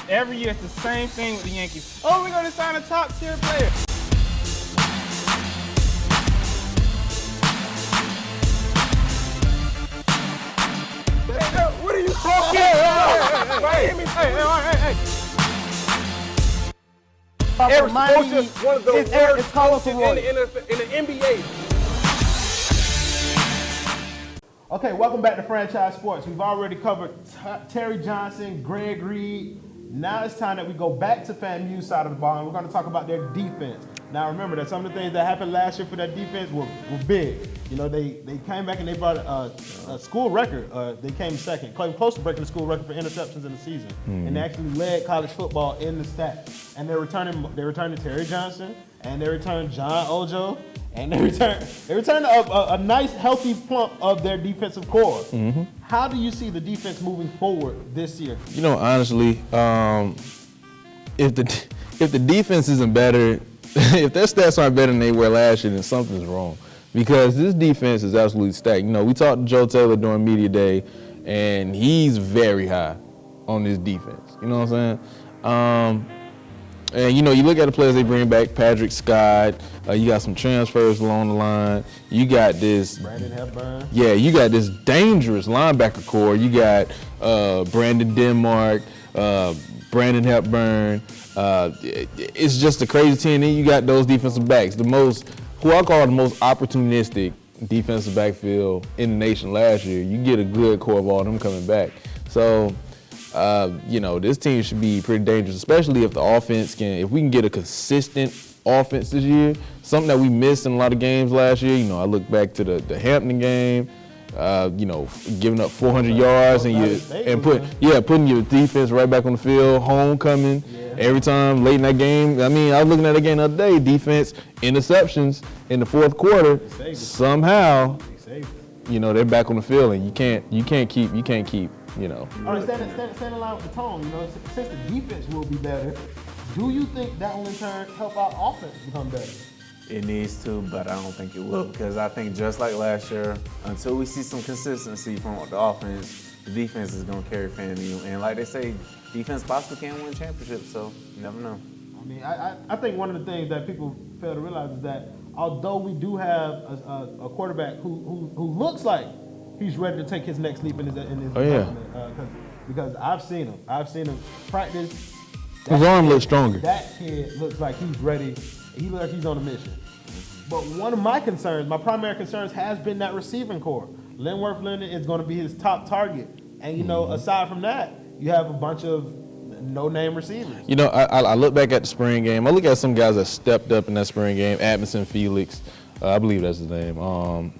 Every year it's the same thing with the Yankees. Oh, we're going to sign a top-tier player. What are you talking about? Hey. Eric Spoelstra is one of the worst coaches in the NBA. Okay, welcome back to Franchise Sports. We've already covered Terry Johnson, Greg Reed. Now it's time that we go back to FAMU side of the ball, and we're going to talk about their defense. Now remember that some of the things that happened last year for that defense were big. You know, they came back and they brought a school record. They came second, close to breaking the school record for interceptions in the season, and they actually led college football in the stats. And they're returning Terry Johnson, and they returned John Ojo, and they returned a nice healthy plump of their defensive core. Mm-hmm. How do you see the defense moving forward this year? You know, honestly, if the defense isn't better, if their stats aren't better than they were last year, then something's wrong. Because this defense is absolutely stacked. You know, we talked to Joe Taylor during media day, and he's very high on this defense. You know what I'm saying? And you know, you look at the players they bring back, Patrick Scott. You got some transfers along the line. You got this Brandon Hepburn. Yeah, you got this dangerous linebacker core. You got Brandon Denmark, Brandon Hepburn. It's just a crazy team. And you got those defensive backs, who I call the most opportunistic defensive backfield in the nation last year. You get a good core of all them coming back. So, you know, this team should be pretty dangerous, especially if the offense if we can get a consistent offense this year, something that we missed in a lot of games last year. You know, I look back to the Hampton game, you know, giving up 400 yards putting your defense right back on the field, homecoming. Every time late in that game, I mean, I was looking at the game the other day, defense, interceptions in the fourth quarter, somehow, you know, they're back on the field, and you can't keep, you know. All right, stand in line with the tone. You know, since the defense will be better, do you think that will in turn help our offense become better? It needs to, but I don't think it will, because I think just like last year, until we see some consistency from the offense, the defense is going to carry FAMU. And like they say, defense possibly can win championships, so you never know. I mean, I think one of the things that people fail to realize is that although we do have a quarterback who looks like he's ready to take his next leap in his development, because I've seen him practice. His arm looks stronger. That kid looks like he's ready. He looks like he's on a mission. But one of my primary concerns has been that receiving core. Linworth Leonard is going to be his top target. And, you know, aside from that, you have a bunch of no-name receivers. You know, I look back at the spring game. I look at some guys that stepped up in that spring game. Adamson Felix, I believe that's his name.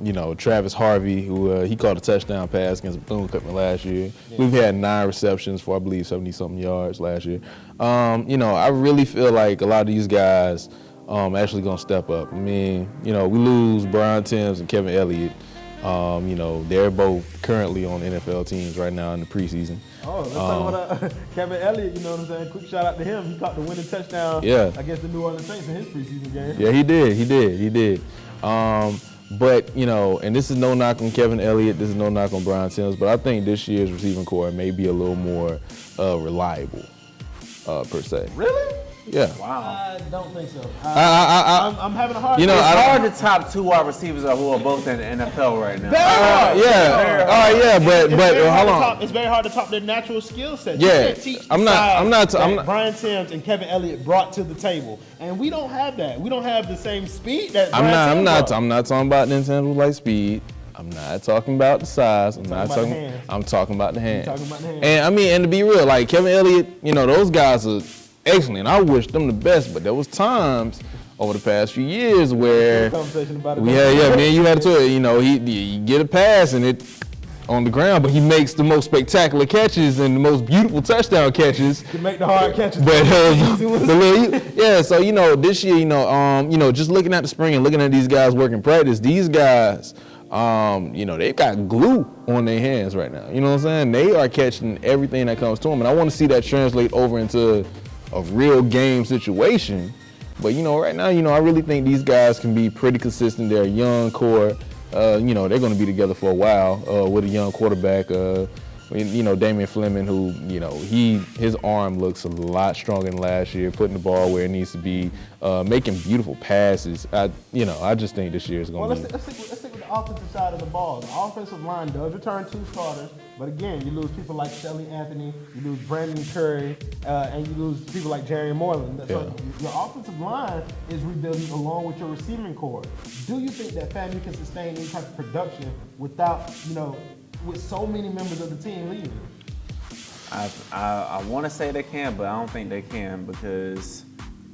You know, Travis Harvey, who he caught a touchdown pass against Bethune-Cookman last year. Yeah. We've had 9 receptions for, I believe, 70-something yards last year. You know, I really feel like a lot of these guys actually going to step up. I mean, you know, we lose Brian Timms and Kevin Elliott. You know, they're both currently on NFL teams right now in the preseason. Oh, let's talk about Kevin Elliott, you know what I'm saying? Quick shout out to him. He caught the winning touchdown against the New Orleans Saints in his preseason game. Yeah, he did. But, you know, and this is no knock on Kevin Elliott, this is no knock on Brian Timms, but I think this year's receiving core may be a little more reliable, per se. Really? Yeah. Wow. I don't think so. I'm having a hard time. You know, it's hard to top 2 wide receivers who are both in the NFL right now. But hold on. It's very hard to top their natural skill set. Yeah. You can't teach I'm not Brian Timms and Kevin Elliott brought to the table. And we don't have that. We don't have the same speed that I'm not talking about the intangibles like speed. I'm not talking about the size. I'm talking about the hands. And I mean, and to be real, like Kevin Elliott, you know, those guys are excellent. I wish them the best, but there was times over the past few years where me and you had to, you know, he get a pass and it on the ground, but he makes the most spectacular catches and the most beautiful touchdown catches. To make the hard catches. But so you know, this year, you know, just looking at the spring and looking at these guys working practice, these guys, you know, they've got glue on their hands right now. You know what I'm saying? They are catching everything that comes to them, and I want to see that translate over into a real game situation. But, you know, right now, you know, I really think these guys can be pretty consistent. They're a young core. You know, they're going to be together for a while with a young quarterback. Damian Fleming, who, his arm looks a lot stronger than last year, putting the ball where it needs to be, making beautiful passes. I just think this year is going to be. Let's stick with the offensive side of the ball. The offensive line does return 2 starters, but again, you lose people like Shelly Anthony, you lose Brandon Curry, and you lose people like Jerry Moreland. So your offensive line is rebuilding along with your receiving core. Do you think that FAMU can sustain any type of production without, with so many members of the team leaving? I want to say they can, but I don't think they can because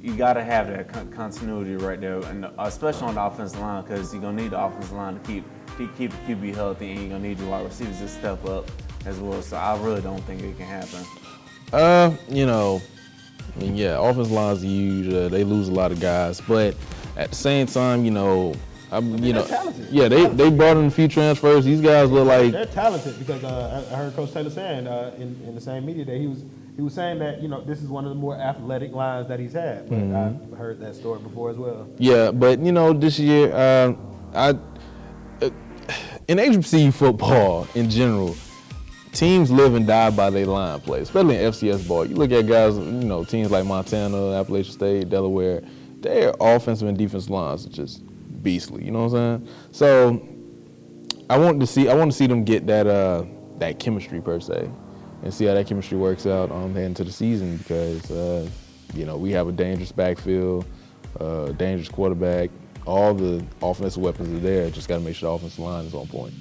you got to have that continuity right there, and especially on the offensive line, because you're going to need the offensive line to keep the QB healthy, and you're going to need your wide receivers to step up as well. So I really don't think it can happen. Offensive line's huge. They lose a lot of guys, but at the same time, they're talented. Yeah, they brought in a few transfers. These guys look like they're talented because I heard Coach Taylor saying in the same media that he was saying that this is one of the more athletic lines that he's had. But I've heard that story before as well. Yeah, but this year, in HBCU football in general, teams live and die by their line play, especially in FCS ball. You look at guys, teams like Montana, Appalachian State, Delaware, their offensive and defensive lines are just beastly. You know what I'm saying? So I want to see them get that chemistry per se, and see how that chemistry works out heading into the season because we have a dangerous backfield, dangerous quarterback. All the offensive weapons are there. Just got to make sure the offensive line is on point.